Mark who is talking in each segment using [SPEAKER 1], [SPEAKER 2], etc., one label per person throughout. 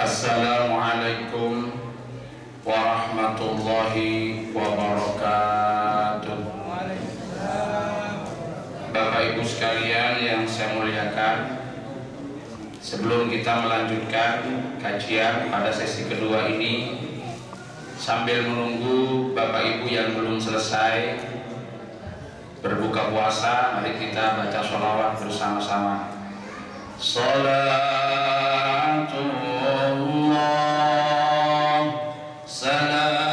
[SPEAKER 1] Assalamualaikum warahmatullahi wabarakatuh. Bapak Ibu sekalian yang saya muliakan, sebelum kita melanjutkan kajian pada sesi kedua ini, sambil menunggu Bapak Ibu yang belum selesai berbuka puasa, mari kita baca sholawat bersama-sama. Salatullah salamullah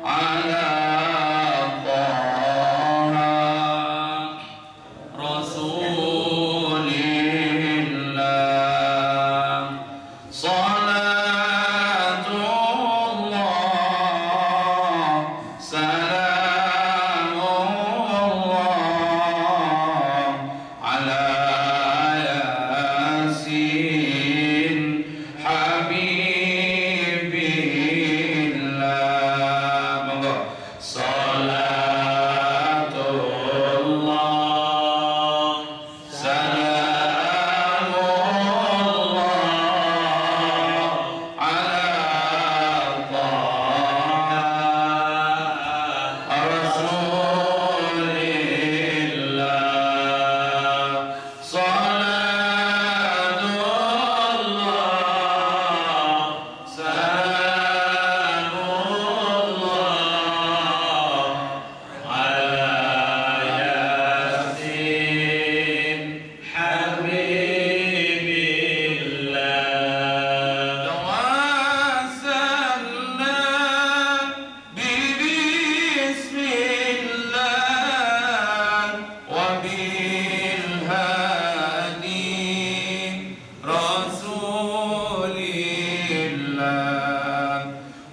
[SPEAKER 1] ala Taha Rasulillah. Salatullah salamullah ala Yasin Habibillah. Monggo. Salatullah salamullah ala Taha Rasulillah. Salatullah salamullah ala Yasin Habibillah. Tawassalna bismillah wa bil hadi Rasulillah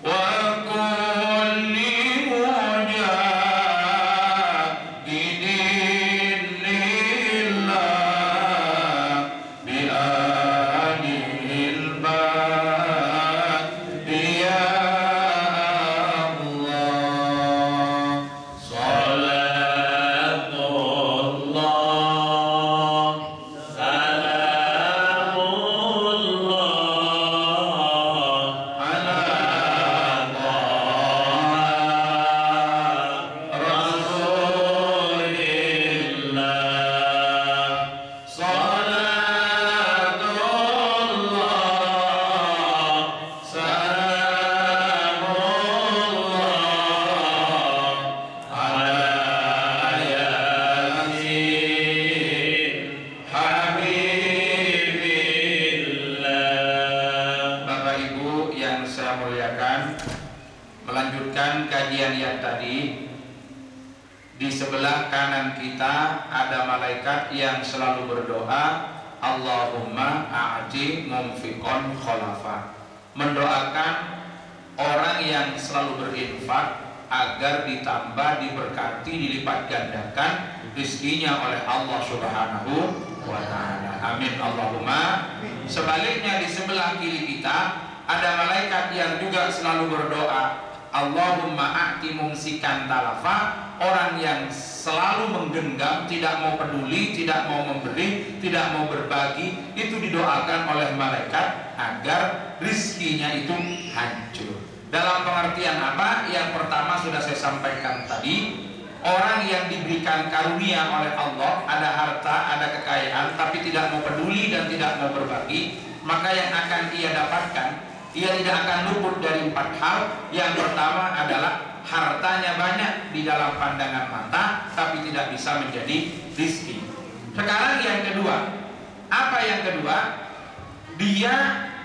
[SPEAKER 1] wa kulli mujahidin lillah bi alil ya Allah. Salatullah salamullah ala Taha Rasulillah. Salatullah salamullah ala Yasin Habibillah. Bapak Ibu yang saya muliakan, melanjutkan kajian yang tadi, di sebelah kanan kita ada malaikat yang selalu berdoa, Allahumma a'ti mumfiqon kholafa, mendoakan orang yang selalu berinfak agar ditambah, diberkati, dilipat gandakan rizkinya oleh Allah Subhanahu wa ta'ala. Amin Allahumma. Sebaliknya di sebelah kiri kita ada malaikat yang juga selalu berdoa, Allahumma a'ti mumsikan talafa, orang yang selalu menggenggam, tidak mau peduli, tidak mau memberi, tidak mau berbagi, itu didoakan oleh malaikat agar rizkinya itu hancur. Dalam pengertian apa? Yang pertama sudah saya sampaikan tadi, orang yang diberikan karunia oleh Allah, ada harta, ada kekayaan, tapi tidak mau peduli dan tidak mau berbagi, maka yang akan ia dapatkan, ia tidak akan luput dari 4 hal. Yang pertama adalah hartanya banyak di dalam pandangan mata, tapi tidak bisa menjadi rizki. Sekarang yang kedua, apa yang kedua? Dia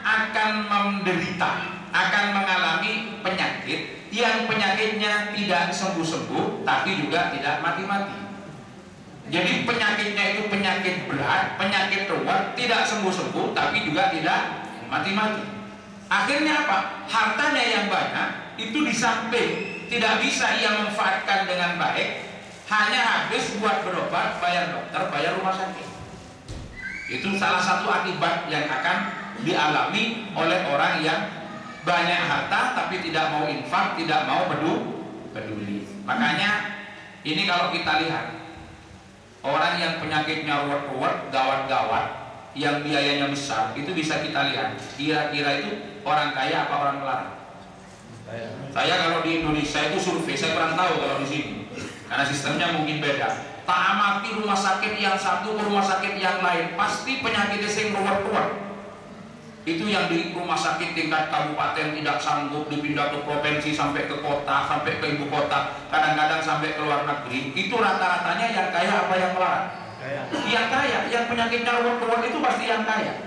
[SPEAKER 1] akan menderita, akan mengalami penyakit yang penyakitnya tidak sembuh-sembuh, tapi juga tidak mati-mati. Jadi penyakitnya itu penyakit berat, penyakit ruwet, tidak sembuh-sembuh, tapi juga tidak mati-mati. Akhirnya apa? Hartanya yang banyak itu di samping tidak bisa ia manfaatkan dengan baik, hanya habis buat berobat, bayar dokter, bayar rumah sakit. Itu salah satu akibat yang akan dialami oleh orang yang banyak harta tapi tidak mau infak, tidak mau peduli. Makanya ini kalau kita lihat orang yang penyakitnya ruwet-ruwet, gawat-gawat, yang biayanya besar, itu bisa kita lihat kira-kira itu orang kaya apa orang melarat. Saya kalau di Indonesia itu survei, saya kurang tahu kalau di sini karena sistemnya mungkin beda. Tak amati rumah sakit yang satu ke rumah sakit yang lain, pasti penyakitnya sing ruwet-ruwet. Itu yang di rumah sakit tingkat kabupaten tidak sanggup, dipindah ke provinsi sampai ke kota, sampai ke ibu kota, kadang-kadang sampai ke luar negeri. Itu rata-ratanya yang kaya apa yang melarat? Yang kaya, yang penyakitnya ruwet-ruwet itu pasti yang kaya.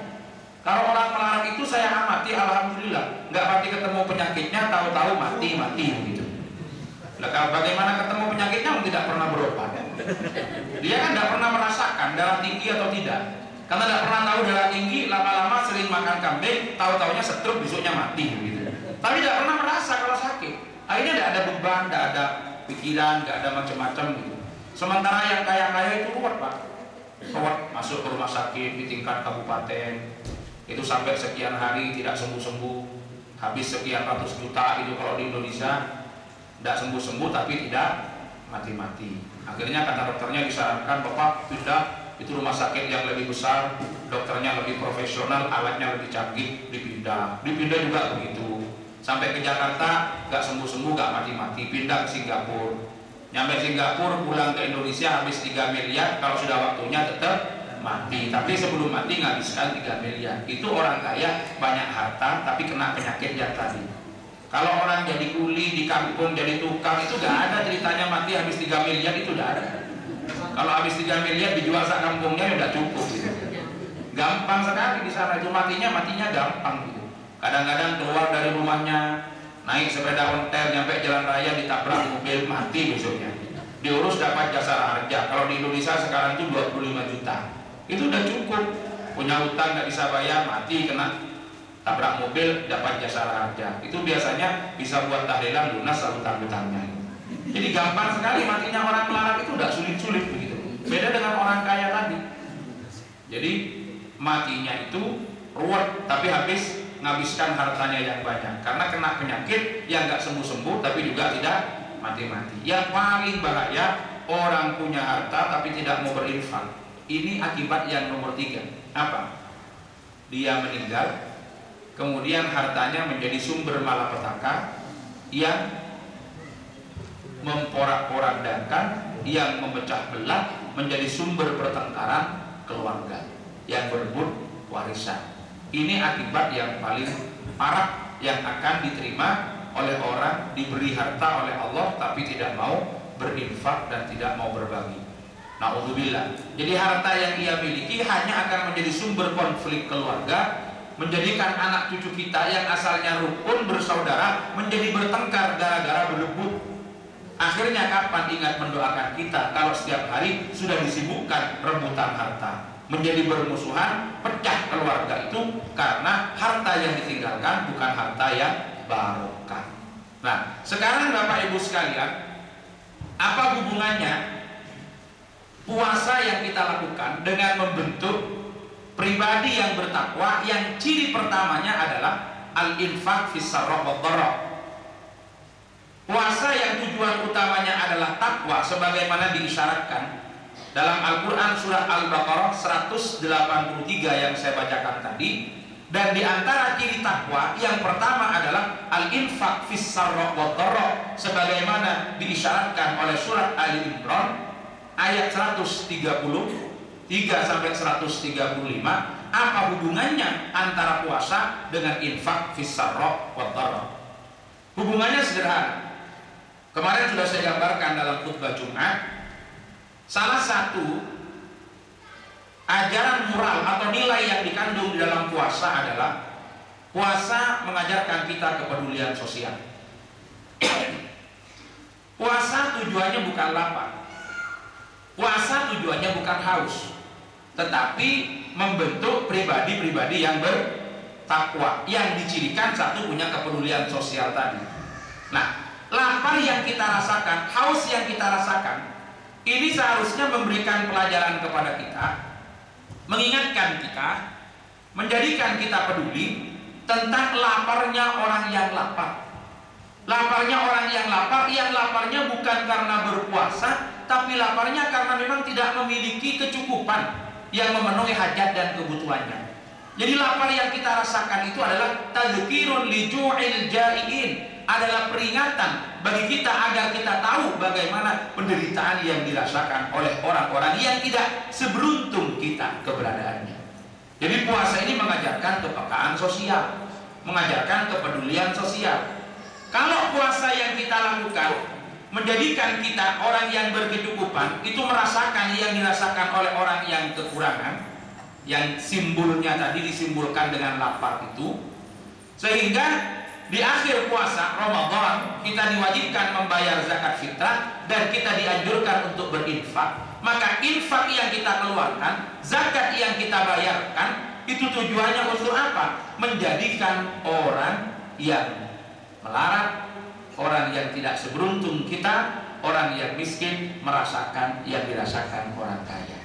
[SPEAKER 1] Kalau orang melarat itu saya amati, alhamdulillah, nggak mati ketemu penyakitnya, tahu-tahu mati gitu. Nah, bagaimana ketemu penyakitnya tidak pernah berobat. Dia kan tidak pernah merasakan darah tinggi atau tidak. Karena tidak pernah tahu darah tinggi, lama-lama sering makan kambing, tahu-tahunya stroke, besoknya mati gitu. Tapi tidak pernah merasa kalau sakit. Akhirnya tidak ada beban, tidak ada pikiran, tidak ada macam-macam gitu. Sementara yang kaya-kaya itu ruwet, Pak. Ruwet masuk ke rumah sakit di tingkat kabupaten, itu sampai sekian hari tidak sembuh-sembuh, habis sekian ratus juta itu kalau di Indonesia, tidak sembuh-sembuh tapi tidak mati-mati. Akhirnya kata dokternya disarankan, Bapak pindah itu rumah sakit yang lebih besar, dokternya lebih profesional, alatnya lebih canggih, dipindah juga begitu. Sampai ke Jakarta nggak sembuh-sembuh, nggak mati-mati, pindah ke Singapura. Nyampe Singapura, pulang ke Indonesia habis 3 miliar, kalau sudah waktunya tetap mati. Tapi sebelum mati nghabiskan 3 miliar. Itu orang kaya banyak harta tapi kena penyakit yang tadi. Kalau orang jadi kuli di kampung, jadi tukang, itu nggak ada ceritanya mati habis 3 miliar, itu nggak ada. Kalau habis 3 miliar dijual sak kampungnya udah cukup gitu. Gampang sekali di sana, itu matinya gampang gitu. Kadang-kadang keluar dari rumahnya, naik sepeda ontel, nyampe jalan raya ditabrak mobil, mati besoknya. Diurus dapat jasa harja. Kalau di Indonesia sekarang itu 25 juta. Itu udah cukup. Punya utang nggak bisa bayar, mati kena tabrak mobil, dapat jasa harja. Itu biasanya bisa buat tahlilan lunas utang-utangnya. Jadi gampang sekali matinya orang melarat, itu udah sulit-sulit begitu. Beda dengan orang kaya tadi. Jadi matinya itu ruwet, tapi habis ngabiskan hartanya yang banyak karena kena penyakit yang nggak sembuh-sembuh tapi juga tidak mati-mati. Yang paling bahaya orang punya harta tapi tidak mau berinfak. Ini akibat yang nomor 3. Apa? Dia meninggal, kemudian hartanya menjadi sumber malapetaka yang memporak-porandakan, yang memecah belah, menjadi sumber pertengkaran keluarga yang berebut warisan. Ini akibat yang paling parah yang akan diterima oleh orang diberi harta oleh Allah tapi tidak mau berinfak dan tidak mau berbagi. Na'udzubillah. Jadi harta yang ia miliki hanya akan menjadi sumber konflik keluarga, menjadikan anak cucu kita yang asalnya rukun bersaudara menjadi bertengkar gara-gara berebut. Akhirnya kapan ingat mendoakan kita kalau setiap hari sudah disibukkan rebutan harta, menjadi bermusuhan, pecah keluarga itu karena harta yang ditinggalkan bukan harta yang barokah. Nah, sekarang Bapak Ibu sekalian, apa hubungannya puasa yang kita lakukan dengan membentuk pribadi yang bertakwa yang ciri pertamanya adalah al-infaq fis sarra wad dharra. Puasa yang tujuan utamanya adalah takwa sebagaimana diisyaratkan dalam Al-Quran surah Al-Baqarah 183 yang saya bacakan tadi. Dan di antara ciri takwa yang pertama adalah al-infaq fis sarra wad dharra sebagaimana diisyaratkan oleh surat Ali Imran ayat 133 sampai 135. Apa hubungannya antara puasa dengan infak fis sarra wad dharra? Hubungannya sederhana. Kemarin sudah saya gambarkan dalam khutbah Jumat. Salah satu ajaran moral atau nilai yang dikandung di dalam puasa adalah puasa mengajarkan kita kepedulian sosial. Puasa tujuannya bukan lapar. Puasa tujuannya bukan haus, tetapi membentuk pribadi-pribadi yang bertakwa, yang dicirikan satu punya kepedulian sosial tadi. Nah, lapar yang kita rasakan, haus yang kita rasakan, ini seharusnya memberikan pelajaran kepada kita, mengingatkan kita, menjadikan kita peduli tentang laparnya orang yang lapar. Laparnya orang yang laparnya bukan karena berpuasa, tapi laparnya karena memang tidak memiliki kecukupan yang memenuhi hajat dan kebutuhan ketentuannya. Jadi lapar yang kita rasakan itu adalah tadzkirun li ju'il ja'iin, adalah peringatan bagi kita agar kita tahu bagaimana penderitaan yang dirasakan oleh orang-orang yang tidak seberuntung kita keberadaannya. Jadi puasa ini mengajarkan kepekaan sosial, mengajarkan kepedulian sosial. Kalau puasa yang kita lakukan menjadikan kita orang yang berkecukupan, itu merasakan yang dirasakan oleh orang yang kekurangan, yang simbolnya tadi disimbolkan dengan lapar itu, sehingga di akhir puasa Ramadan kita diwajibkan membayar zakat fitrah dan kita dianjurkan untuk berinfak. Maka infak yang kita keluarkan, zakat yang kita bayarkan, itu tujuannya untuk apa? Menjadikan orang yang melarat, orang yang tidak seberuntung kita, orang yang miskin merasakan yang dirasakan orang kaya.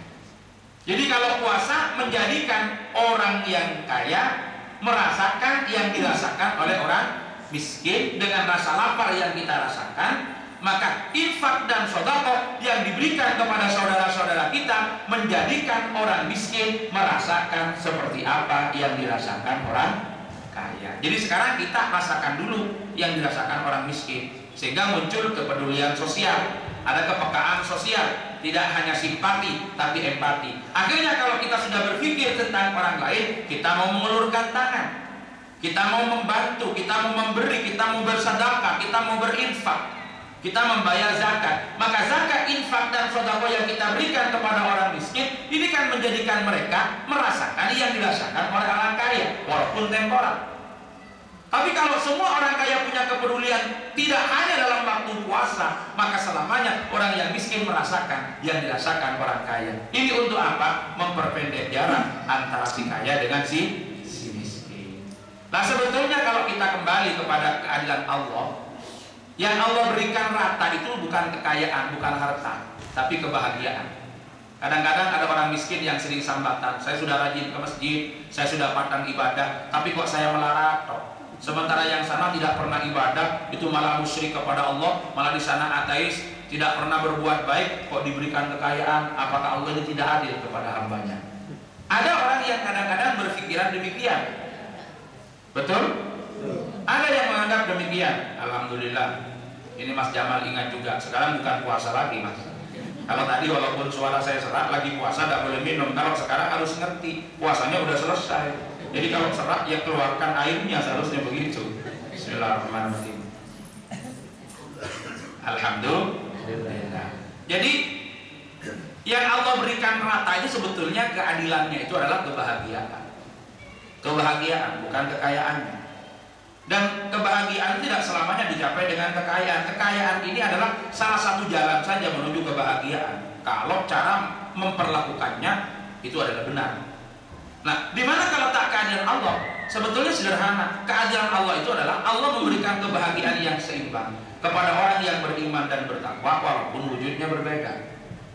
[SPEAKER 1] Jadi kalau puasa menjadikan orang yang kaya merasakan yang dirasakan oleh orang miskin dengan rasa lapar yang kita rasakan, maka infak dan sedekah yang diberikan kepada saudara-saudara kita menjadikan orang miskin merasakan seperti apa yang dirasakan orang kaya. Jadi sekarang kita rasakan dulu yang dirasakan orang miskin, sehingga muncul kepedulian sosial, ada kepekaan sosial, tidak hanya simpati tapi empati. Akhirnya kalau kita sudah berpikir tentang orang lain, kita mau mengulurkan tangan, kita mau membantu, kita mau memberi, kita mau bersedekah, kita mau berinfak, kita membayar zakat. Maka zakat, infak dan sedekah yang kita berikan kepada orang miskin ini kan menjadikan mereka merasakan yang dirasakan oleh orang kaya, walaupun temporer. Tapi kalau semua orang kaya punya kepedulian tidak hanya dalam waktu puasa, maka selamanya orang yang miskin merasakan yang dirasakan orang kaya. Ini untuk apa? Memperpendek jarak antara si kaya dengan si miskin. Nah, sebetulnya kalau kita kembali kepada keadilan Allah, yang Allah berikan rata itu bukan kekayaan, bukan harta, tapi kebahagiaan. Kadang-kadang ada orang miskin yang sering sambatan, saya sudah rajin ke masjid, saya sudah patang ibadah, tapi kok saya melarat toh. Sementara yang sana tidak pernah ibadah, itu malah musyrik kepada Allah, malah di sana ateis, tidak pernah berbuat baik, kok diberikan kekayaan. Apakah Allah ini tidak adil kepada hambanya? Ada orang yang kadang-kadang berpikiran demikian. Betul? Ada yang menganggap demikian. Alhamdulillah. Ini Mas Jamal ingat juga, sekarang bukan puasa lagi Mas. Kalau tadi walaupun suara saya serak, lagi puasa tidak boleh minum. Kalau sekarang harus ngerti, puasanya udah selesai. Jadi kalau serak ya keluarkan airnya, seharusnya begitu. Bismillahirrahmanirrahim. Alhamdulillah. Jadi yang Allah berikan rata itu sebetulnya keadilannya itu adalah kebahagiaan. Kebahagiaan bukan kekayaannya. Dan kebahagiaan tidak selamanya dicapai dengan kekayaan. Kekayaan ini adalah salah satu jalan saja menuju kebahagiaan, kalau cara memperlakukannya itu adalah benar. Nah, di mana kalau tak keadilan Allah? Sebetulnya sederhana. Keadilan Allah itu adalah Allah memberikan kebahagiaan yang seimbang kepada orang yang beriman dan bertakwa walaupun wujudnya berbeda.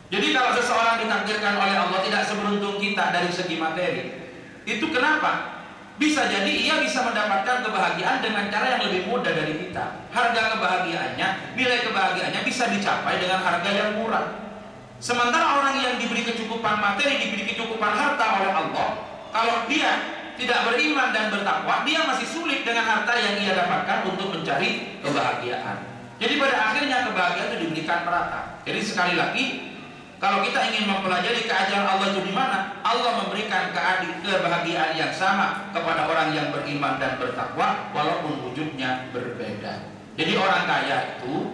[SPEAKER 1] Jadi kalau seseorang ditakdirkan oleh Allah tidak seberuntung kita dari segi materi, itu kenapa? Bisa jadi ia bisa mendapatkan kebahagiaan dengan cara yang lebih mudah dari kita. Harga kebahagiaannya, nilai kebahagiaannya bisa dicapai dengan harga yang murah. Sementara orang yang diberi kecukupan materi, diberi kecukupan harta oleh Allah, kalau dia tidak beriman dan bertakwa, dia masih sulit dengan harta yang ia dapatkan untuk mencari kebahagiaan. Jadi pada akhirnya kebahagiaan itu diberikan merata. Jadi sekali lagi, kalau kita ingin mempelajari keadilan Allah itu di mana, Allah memberikan kebahagiaan yang sama kepada orang yang beriman dan bertakwa walaupun wujudnya berbeda. Jadi orang kaya itu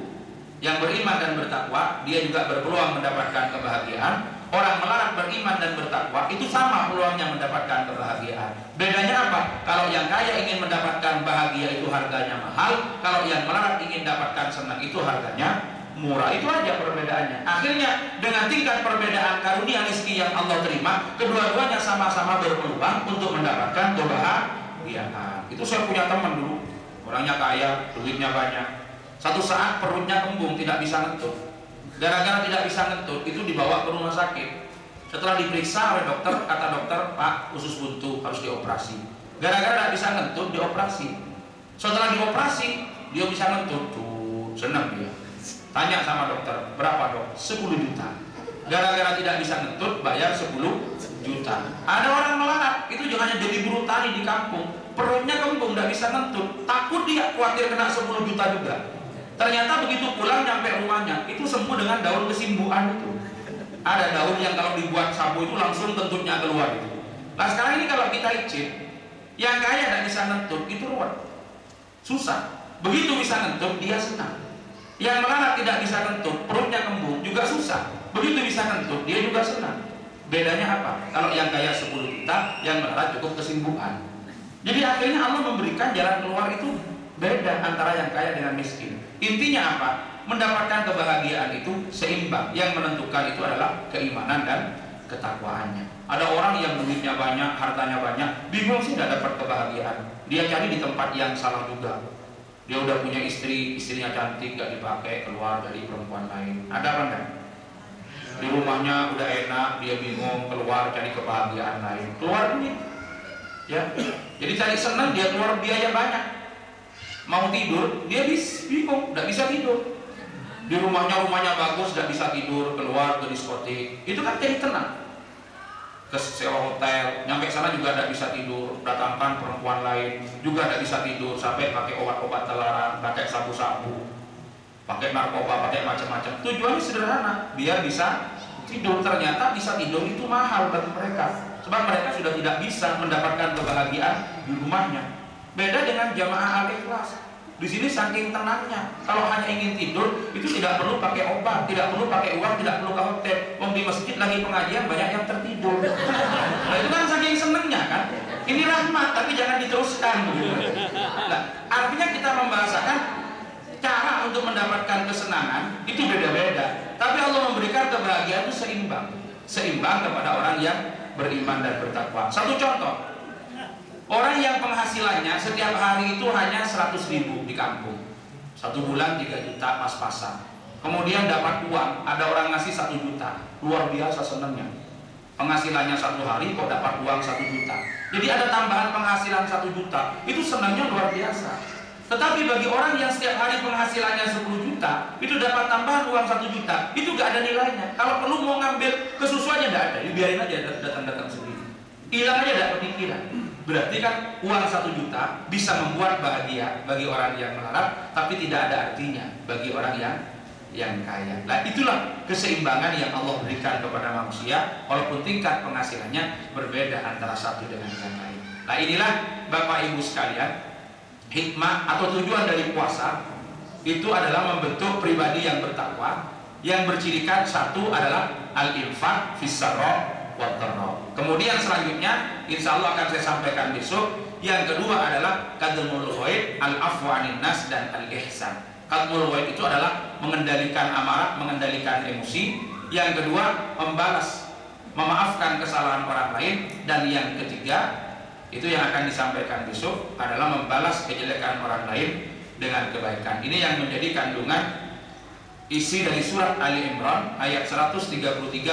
[SPEAKER 1] yang beriman dan bertakwa, dia juga berpeluang mendapatkan kebahagiaan. Orang melarat beriman dan bertakwa itu sama peluangnya mendapatkan kebahagiaan. Bedanya apa? Kalau yang kaya ingin mendapatkan bahagia itu harganya mahal, kalau yang melarat ingin dapatkan senang itu harganya murah. Itu aja perbedaannya. Akhirnya dengan tingkat perbedaan karunia rezeki yang Allah terima, kedua-duanya sama-sama berpeluang untuk mendapatkan kebahagiaan. Itu saya punya teman dulu, orangnya kaya, duitnya banyak. Satu saat perutnya kembung, tidak bisa ngentut. Gara-gara tidak bisa ngentut, itu dibawa ke rumah sakit. Setelah diperiksa oleh dokter, kata dokter, Pak, usus buntu harus dioperasi. Gara-gara tidak bisa ngentut, dioperasi. Setelah dioperasi, dia bisa ngentut. Tuh, senang dia. Tanya sama dokter, berapa dok? 10 juta. Gara-gara tidak bisa ngentut, bayar 10 juta. Ada orang melarat, misalnya jadi buruh tani di kampung, perutnya kembung, nggak bisa ngentut, takut dia khawatir kena 10 juta juga. Ternyata begitu pulang nyampe rumahnya, itu sembuh dengan daun kesimbuhan itu. Ada daun yang kalau dibuat sabu itu langsung kentutnya keluar itu. Nah sekarang ini kalau kita icip, yang kaya nggak bisa ngentut, itu ruwet, susah. Begitu bisa ngentut, dia senang. Yang melarat tidak bisa ngentut, perutnya kembung, juga susah. Begitu bisa ngentut, dia juga senang. Bedanya apa? Kalau yang kaya 10 juta, yang melarat cukup kesimbuhan. Jadi akhirnya Allah memberikan jalan keluar itu beda antara yang kaya dengan miskin. Intinya apa? Mendapatkan kebahagiaan itu seimbang. Yang menentukan itu adalah keimanan dan ketakwaannya. Ada orang yang duitnya banyak, hartanya banyak, bingung sih tidak dapat kebahagiaan. Dia cari di tempat yang salah juga. Dia udah punya istri, istrinya cantik, gak dipakai, keluar dari perempuan lain. Ada apa enggak? Di rumahnya udah enak, dia bingung, keluar cari kebahagiaan lain. Keluar duit, ya. Jadi cari senang, dia keluar biaya banyak. Mau tidur, dia bingung, gak bisa tidur. Di rumahnya bagus, gak bisa tidur, keluar ke diskotik. Itu kan jadi tenang. Ke sewa hotel, nyampe sana juga tidak bisa tidur, datangkan perempuan lain juga tidak bisa tidur, sampai pakai obat-obat terlarang, pakai sabu-sabu, pakai narkoba, pakai macam-macam. Tujuannya sederhana, biar bisa tidur. Ternyata bisa tidur itu mahal bagi mereka, sebab mereka sudah tidak bisa mendapatkan kebahagiaan di rumahnya. Beda dengan jamaah al-ikhlas. Di sini saking tenangnya, kalau hanya ingin tidur itu tidak perlu pakai obat, tidak perlu pakai uang, tidak perlu ke hotel. Wong di masjid lagi pengajian banyak yang tertidur. Nah itu kan saking senengnya kan. Ini rahmat tapi jangan diteruskan. Nah, artinya kita membahasakan cara untuk mendapatkan kesenangan itu beda-beda. Tapi Allah memberikan kebahagiaan itu seimbang kepada orang yang beriman dan bertakwa. Satu contoh. Orang yang penghasilannya setiap hari itu hanya 100.000 di kampung, 1 bulan 3 juta pas-pasan. Kemudian dapat uang, ada orang ngasih 1 juta, luar biasa senangnya. Penghasilannya 1 hari kok dapat uang 1 juta. Jadi ada tambahan penghasilan 1 juta, itu senangnya luar biasa. Tetapi bagi orang yang setiap hari penghasilannya 10 juta, itu dapat tambahan uang 1 juta, itu gak ada nilainya. Kalau perlu mau ngambil kesusuannya gak ada, dibiarin aja datang-datang sendiri. Hilang aja gak kepikiran. Berarti kan uang 1 juta bisa membuat bahagia bagi orang yang melarat, tapi tidak ada artinya bagi orang yang kaya. Nah itulah keseimbangan yang Allah berikan kepada manusia, walaupun tingkat penghasilannya berbeda antara satu dengan yang lain. Nah inilah Bapak Ibu sekalian, hikmah atau tujuan dari puasa itu adalah membentuk pribadi yang bertakwa, yang bercirikan satu adalah al-infaq fis-sarra wa dharra. Kemudian selanjutnya insya Allah akan saya sampaikan besok. Yang kedua adalah kadmul ghaib, al-afwu 'anil nas dan al-ihsan. Kadmul ghaib itu adalah mengendalikan amarah, mengendalikan emosi. Yang kedua membalas, memaafkan kesalahan orang lain. Dan yang ketiga itu yang akan disampaikan besok adalah membalas kejelekan orang lain dengan kebaikan. Ini yang menjadi kandungan isi dari surat Ali Imran ayat 133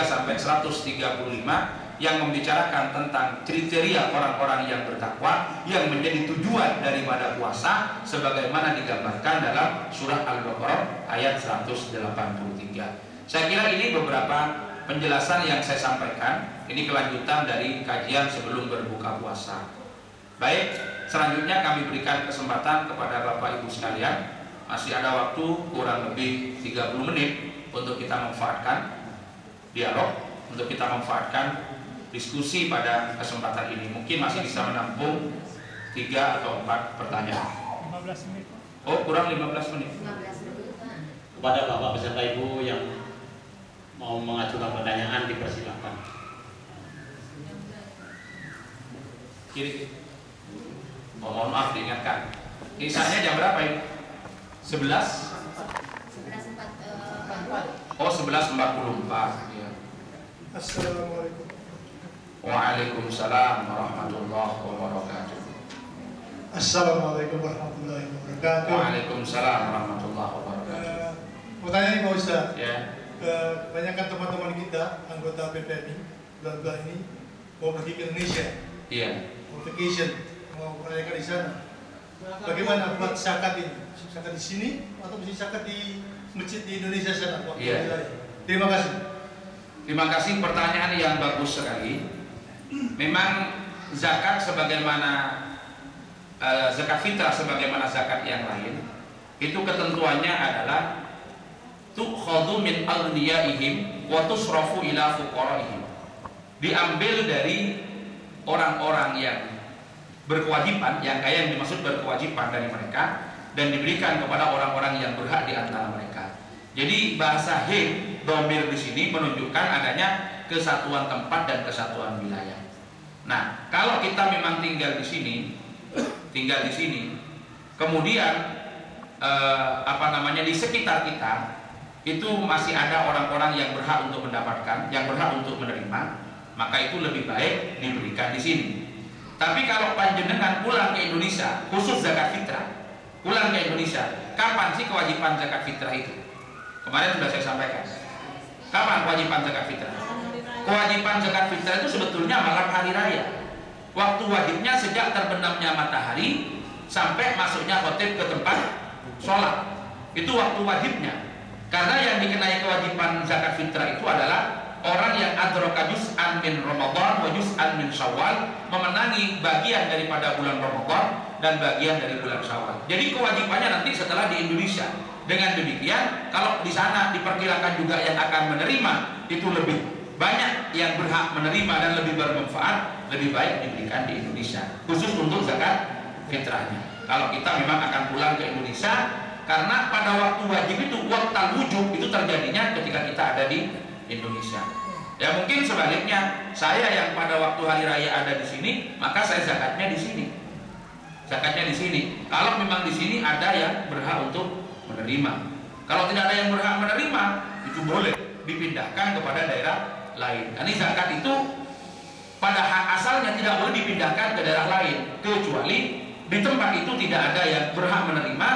[SPEAKER 1] sampai 135 yang membicarakan tentang kriteria orang-orang yang bertakwa yang menjadi tujuan daripada puasa sebagaimana digambarkan dalam surah Al-Baqarah ayat 183. Saya kira ini beberapa penjelasan yang saya sampaikan. Ini kelanjutan dari kajian sebelum berbuka puasa. Baik, selanjutnya kami berikan kesempatan kepada Bapak Ibu sekalian. Masih ada waktu kurang lebih 30 menit untuk kita manfaatkan dialog, untuk kita manfaatkan diskusi pada kesempatan ini. Mungkin masih bisa menampung 3 atau 4 pertanyaan.
[SPEAKER 2] 15 menit.
[SPEAKER 1] Oh, kurang 15 menit.
[SPEAKER 3] Kepada Bapak beserta Ibu yang mau mengajukan pertanyaan dipersilakan.
[SPEAKER 1] Kiri. Oh, mohon maaf diingatkan. Kisahnya jam berapa ini? 11?
[SPEAKER 4] 11.44.
[SPEAKER 1] Oh, 11.44. Ya.
[SPEAKER 2] Assalamualaikum.
[SPEAKER 1] Waalaikumsalam warahmatullahi wabarakatuh.
[SPEAKER 2] Assalamualaikum warahmatullahi wabarakatuh.
[SPEAKER 1] Waalaikumsalam warahmatullahi wabarakatuh.
[SPEAKER 2] Mau tanya nih Pak Ustaz,
[SPEAKER 1] Ya.
[SPEAKER 2] kebanyakan teman-teman kita anggota PPMI belah ini mau pergi ke Indonesia,
[SPEAKER 1] Iya.
[SPEAKER 2] mau vacation, mau merayakan di sana. Bagaimana buat zakat ini? Zakat di sini atau mesti zakat di masjid di Indonesia sana? Pak?
[SPEAKER 1] Iya.
[SPEAKER 2] Terima kasih.
[SPEAKER 1] Terima kasih, pertanyaan yang bagus sekali. Memang zakat sebagaimana zakat fitrah sebagaimana zakat yang lain, itu ketentuannya adalah tu'khadhu min aghniyaihim wa tusrafu ila fuqaraihim. Diambil dari orang-orang yang berkewajiban, yang kaya, yang dimaksud berkewajiban dari mereka, dan diberikan kepada orang-orang yang berhak di antara mereka. Jadi bahasa dhamir di sini menunjukkan adanya kesatuan tempat dan kesatuan wilayah. Nah, kalau kita memang tinggal di sini, kemudian di sekitar kita itu masih ada orang-orang yang berhak untuk mendapatkan, yang berhak untuk menerima, maka itu lebih baik diberikan di sini. Tapi kalau panjenengan pulang ke Indonesia, khusus zakat fitrah, pulang ke Indonesia, kapan sih kewajiban zakat fitrah itu? Kemarin sudah saya sampaikan. Kapan kewajiban zakat fitrah? Kewajiban zakat fitrah itu sebetulnya malam hari raya. Waktu wajibnya sejak terbenamnya matahari sampai masuknya khotib ke tempat sholat. Itu waktu wajibnya. Karena yang dikenai kewajiban zakat fitrah itu adalah orang yang adraka juz'an min Ramadan wa juz'an min Syawal, memenangi bagian daripada bulan Ramadan dan bagian dari bulan Syawal. Jadi kewajibannya nanti setelah di Indonesia. Dengan demikian, kalau di sana diperkirakan juga yang akan menerima itu lebih banyak yang berhak menerima dan lebih bermanfaat, lebih baik diberikan di Indonesia, khusus untuk zakat fitrahnya. Kalau kita memang akan pulang ke Indonesia, karena pada waktu wajib itu, waktu wujub itu terjadinya ketika kita ada di Indonesia. Ya mungkin sebaliknya, saya yang pada waktu hari raya ada di sini, maka saya zakatnya di sini. Zakatnya di sini. Kalau memang di sini ada yang berhak untuk menerima. Kalau tidak ada yang berhak menerima, itu boleh dipindahkan kepada daerah lain. Ini zakat itu pada hak asalnya tidak boleh dipindahkan ke daerah lain, kecuali di tempat itu tidak ada yang berhak menerima,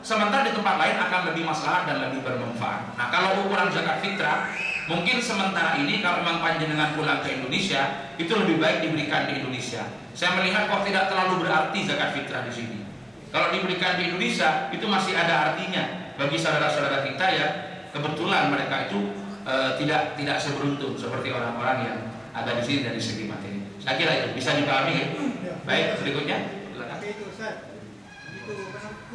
[SPEAKER 1] sementara di tempat lain akan lebih maslahat dan lebih bermanfaat. Nah, kalau ukuran zakat fitrah, mungkin sementara ini kalau memang panjenengan pulang ke Indonesia, itu lebih baik diberikan di Indonesia. Saya melihat kok tidak terlalu berarti zakat fitrah di sini. Kalau diberikan di Indonesia, itu masih ada artinya bagi saudara-saudara kita ya. Kebetulan mereka itu tidak seberuntung seperti orang-orang yang ada di sini dari segi materi. Saya kira itu bisa dipahami ya. Baik, berikutnya.
[SPEAKER 4] Tapi itu Ustaz, itu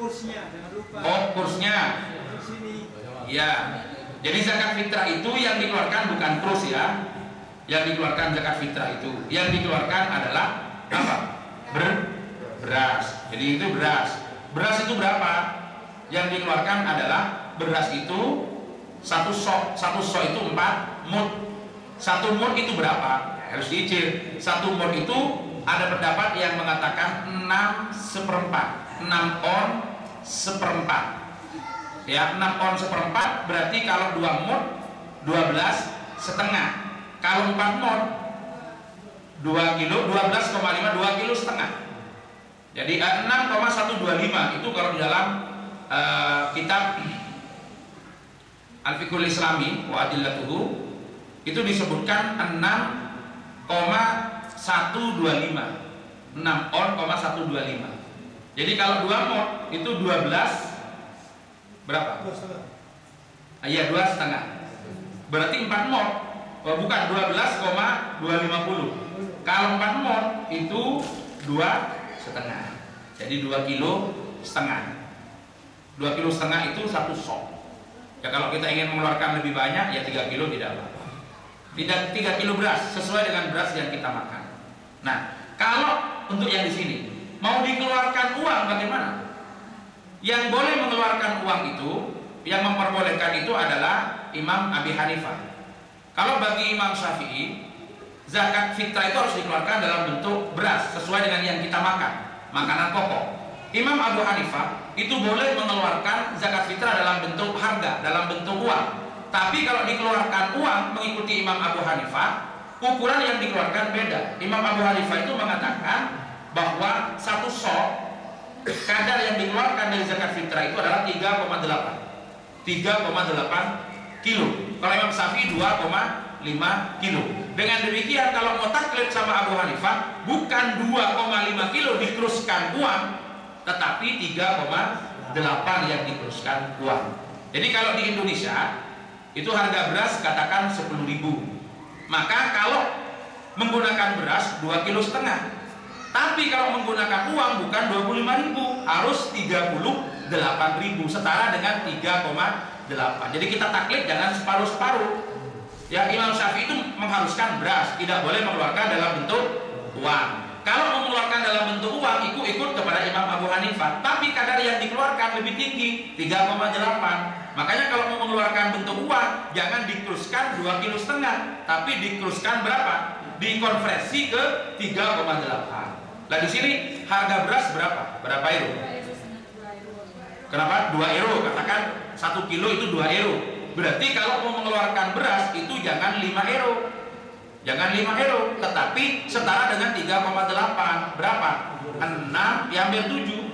[SPEAKER 4] kursnya jangan lupa.
[SPEAKER 1] Oh, kursnya.
[SPEAKER 4] Di sini.
[SPEAKER 1] Ya. Jadi zakat fitrah itu yang dikeluarkan bukan kurs ya. Yang dikeluarkan zakat fitrah itu, yang dikeluarkan adalah apa? Beras. Jadi itu beras. Beras itu berapa? Yang dikeluarkan adalah beras itu satu sok itu 4 mud. 1 mud itu berapa? Harus diicil. 1 mud itu ada pendapat yang mengatakan 6/4. 6 on 1/4. Ya, 6 on 1/4 berarti kalau 2 mud 12,5. Kalau 4 mud 2 kilo 12,5, 2 kilo setengah. Jadi 6,125 itu kalau di dalam kitab Al-Fiqhul Islami wa Adillatuhu itu disebutkan 6,125. 6 on, 125. Jadi kalau 2 mot itu 12 berapa?
[SPEAKER 2] 2,5.
[SPEAKER 1] Iya, 2,5. Berarti 4 mot. Oh, bukan 12,250. Kalau 4 mot itu 2,5. Jadi 2,5 kilo. 2,5 kilo itu 1 sok. Ya kalau kita ingin mengeluarkan lebih banyak ya 3 kilo tidak apa-apa. Tidak 3 kilo beras sesuai dengan beras yang kita makan. Nah, kalau untuk yang di sini mau dikeluarkan uang bagaimana? Yang boleh mengeluarkan uang itu, yang memperbolehkan itu adalah Imam Abi Hanifah. Kalau bagi Imam Syafi'i, zakat fitrah itu harus dikeluarkan dalam bentuk beras sesuai dengan yang kita makan, makanan pokok. Imam Abu Hanifah itu boleh mengeluarkan zakat fitrah dalam bentuk harga, dalam bentuk uang. Tapi kalau dikeluarkan uang mengikuti Imam Abu Hanifah, ukuran yang dikeluarkan beda. Imam Abu Hanifah itu mengatakan bahwa 1 sok kadar yang dikeluarkan dari zakat fitrah itu adalah 3,8 kilo. Kalau Imam Syafi'i 2,5 kilo. Dengan demikian kalau mau taklid sama Abu Hanifah, bukan 2,5 kilo dikeruskan uang, tetapi 3,8 yang dikeruskan uang. Jadi kalau di Indonesia itu harga beras katakan 10.000. Maka kalau menggunakan beras 2,5 kilo. Tapi kalau menggunakan uang bukan 25.000, harus 38.000, setara dengan 3,8. Jadi kita taklid jangan separuh-separuh. Ya, Imam Syafi'i itu mengharuskan beras, tidak boleh mengeluarkan dalam bentuk uang. Kalau mengeluarkan dalam bentuk uang, ikut kepada Imam Abu Hanifah. Tapi kadar yang dikeluarkan lebih tinggi, 3,8. Makanya kalau mau mengeluarkan bentuk uang, jangan dikruskan 2,5 kilo, tapi dikruskan berapa? Dikonversi ke 3,8. Nah di sini harga beras berapa? Berapa euro? Kenapa? 2 euro. Katakan 1 kilo itu 2 euro. Berarti kalau mau mengeluarkan beras itu jangan 5 euro. Jangan 5 euro, tetapi setara dengan 3,8. Berapa? 6, ya hampir 7.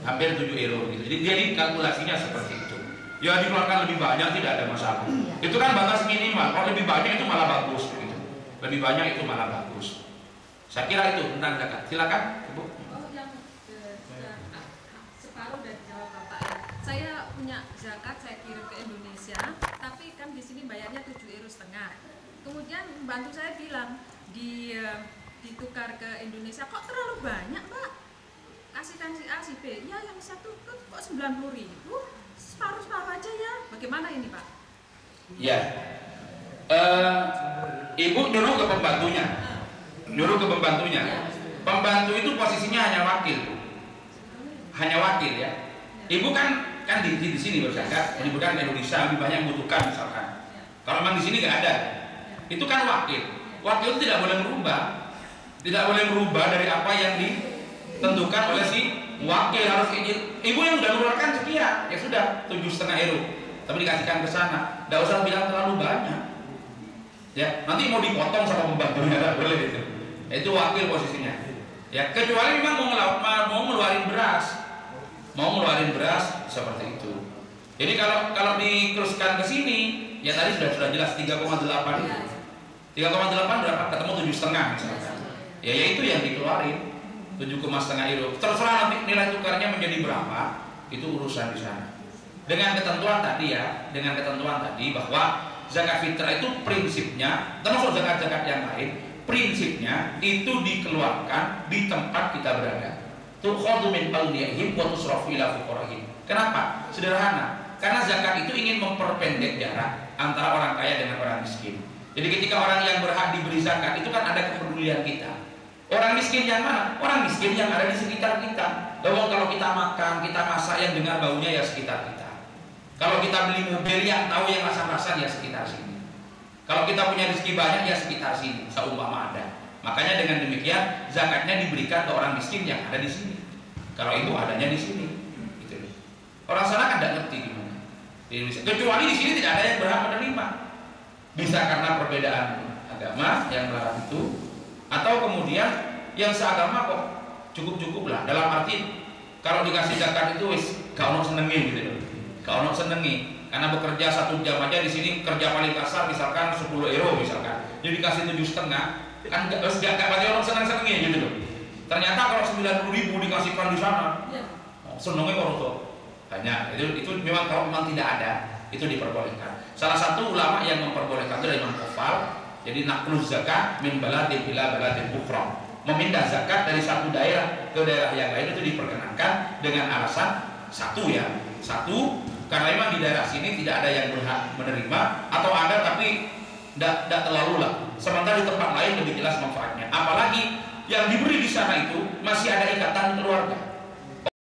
[SPEAKER 1] Hampir 7 euro gitu. Jadi kalkulasinya seperti itu. Ya dikeluarkan lebih banyak tidak ada masalah. Itu kan batas minimal. Kalau lebih banyak itu malah bagus gitu. Lebih banyak itu malah bagus. Saya kira itu tentang zakat. Silakan, Ibu.
[SPEAKER 5] Oh, yang separuh dari jawab Bapak ya. Saya punya zakat, saya kirim ke Indonesia, tapi kan di sini bayarnya 7,5 euro. Kemudian bantu saya bilang ditukar ke Indonesia, kok terlalu banyak, Pak? Kasihkan si A, si B. Ya yang satu kok 90.000. Separuh-separuh aja ya. Bagaimana ini, Pak?
[SPEAKER 1] Ya. Ibu nyuruh ke pembantunya. Pembantu itu posisinya hanya wakil. Hanya wakil ya. Ibu kan di sini berzakat, ibu kan Indonesia lebih banyak membutuhkan misalkan. Kalau memang di sini nggak ada, itu kan wakil. Wakil itu tidak boleh merubah dari apa yang ditentukan oleh si wakil, harus izin. Ibu yang sudah mengeluarkan sekian, ya sudah 7,5 euro, tapi dikasihkan ke sana. Tidak usah bilang terlalu banyak. Ya, nanti mau dipotong sama pembantunya, nggak boleh itu. Itu wakil posisinya. Ya, kecuali memang mau ngeluarin beras seperti itu. Jadi kalau dikeruskan ke sini, ya tadi sudah jelas 3,8. 3,8 berapa? Ketemu 7,5 misalkan. Ya itu yang dikeluarin 7,5 euro. Terserah nanti nilai tukarnya menjadi berapa, itu urusan di sana. Dengan ketentuan tadi bahwa zakat fitrah itu prinsipnya, termasuk zakat-zakat yang lain, prinsipnya itu dikeluarkan di tempat kita berada. Tukhadhu min aghniyahim wa tusrafu ila fuqarahim. Kenapa? Sederhana. Karena zakat itu ingin memperpendek jarak antara orang kaya dengan orang miskin. Jadi ketika orang yang berhak diberi zakat itu kan ada kepedulian kita. Orang miskin yang mana? Orang miskin yang ada di sekitar kita. Kalau kita makan, kita masak, yang dengar baunya ya sekitar kita. Kalau kita beli mobil, yang tahu yang rasa-rasa ya sekitar sini. Kalau kita punya rezeki banyak ya sekitar sini, seumpama ada. Makanya dengan demikian zakatnya diberikan ke orang miskin yang ada di sini. Kalau itu adanya di sini, gitu. Orang sana kan tidak ngerti gimana di Indonesia. Kecuali di sini tidak ada yang berhak menerima. Bisa karena perbedaan agama yang melarang itu, atau kemudian yang seagama kok cukup lah. Dalam arti kalau dikasih zakat itu wis gak ono senengi gitu loh. Gak ono senengi. Karena bekerja 1 jam aja di sini kerja paling kasar misalkan 10 euro misalkan. Jadi dikasih 7,5 kan gak pasti orang seneng-senengnya gitu loh. Ternyata kalau 90.000 dikasihkan di sana, senengnya kalau banyak. Itu memang kalau memang tidak ada, itu diperbolehkan. Salah satu ulama yang memperbolehkan itu adalah Imam Qofal. Jadi naqluz zakat min baladin ila baladin ukhra. Memindah zakat dari satu daerah ke daerah yang lain itu diperkenankan dengan alasan satu, karena memang di daerah sini tidak ada yang berhak menerima, atau ada tapi tidak terlalu lah. Sementara di tempat lain lebih jelas manfaatnya. Apalagi yang diberi di sana itu masih ada ikatan